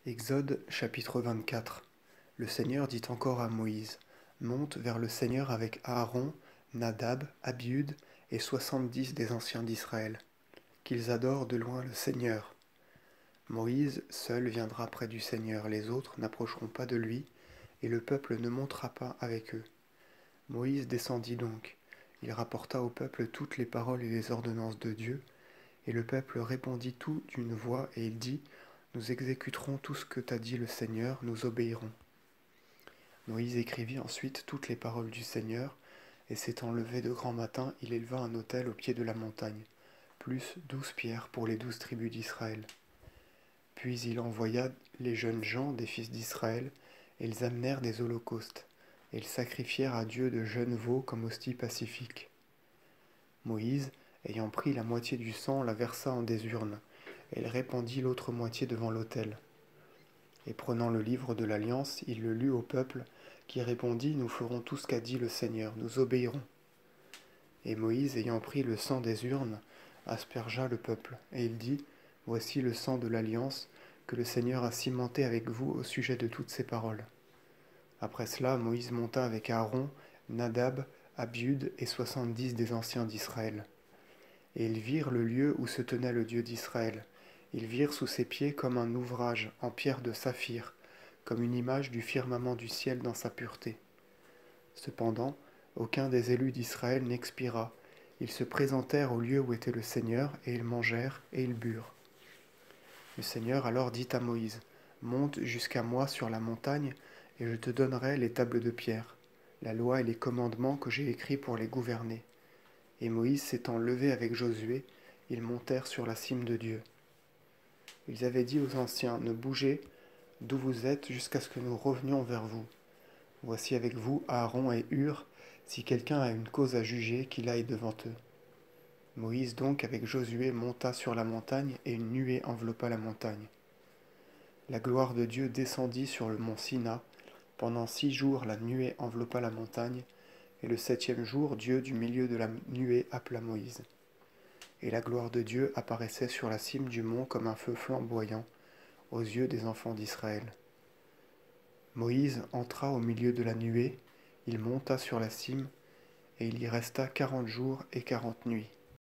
Exode chapitre 24. Le Seigneur dit encore à Moïse, monte vers le Seigneur avec Aaron, Nadab, Abiud et 70 des anciens d'Israël, qu'ils adorent de loin le Seigneur. Moïse seul viendra près du Seigneur, les autres n'approcheront pas de lui, et le peuple ne montera pas avec eux. Moïse descendit donc, il rapporta au peuple toutes les paroles et les ordonnances de Dieu, et le peuple répondit tout d'une voix, et il dit, nous exécuterons tout ce que t'a dit le Seigneur, nous obéirons. Moïse écrivit ensuite toutes les paroles du Seigneur, et s'étant levé de grand matin, il éleva un autel au pied de la montagne, plus 12 pierres pour les 12 tribus d'Israël. Puis il envoya les jeunes gens des fils d'Israël, et ils amenèrent des holocaustes, et ils sacrifièrent à Dieu de jeunes veaux comme hostie pacifique. Moïse, ayant pris la moitié du sang, la versa en des urnes, et il répandit l'autre moitié devant l'autel. Et prenant le livre de l'Alliance, il le lut au peuple, qui répondit, nous ferons tout ce qu'a dit le Seigneur, nous obéirons. Et Moïse, ayant pris le sang des urnes, aspergea le peuple, et il dit, voici le sang de l'Alliance, que le Seigneur a cimenté avec vous au sujet de toutes ces paroles. Après cela, Moïse monta avec Aaron, Nadab, Abiud et 70 des anciens d'Israël. Et ils virent le lieu où se tenait le Dieu d'Israël. Ils virent sous ses pieds comme un ouvrage en pierre de saphir, comme une image du firmament du ciel dans sa pureté. Cependant, aucun des élus d'Israël n'expira. Ils se présentèrent au lieu où était le Seigneur, et ils mangèrent et ils burent. Le Seigneur alors dit à Moïse, monte jusqu'à moi sur la montagne, et je te donnerai les tables de pierre, la loi et les commandements que j'ai écrits pour les gouverner. Et Moïse s'étant levé avec Josué, ils montèrent sur la cime de Dieu. Ils avaient dit aux anciens, ne bougez d'où vous êtes jusqu'à ce que nous revenions vers vous. Voici avec vous Aaron et Hur, si quelqu'un a une cause à juger, qu'il aille devant eux. Moïse donc avec Josué monta sur la montagne, et une nuée enveloppa la montagne. La gloire de Dieu descendit sur le mont Sina. Pendant 6 jours la nuée enveloppa la montagne, et le 7e jour Dieu du milieu de la nuée appela Moïse. Et la gloire de Dieu apparaissait sur la cime du mont comme un feu flamboyant aux yeux des enfants d'Israël. Moïse entra au milieu de la nuée, il monta sur la cime, et il y resta 40 jours et 40 nuits.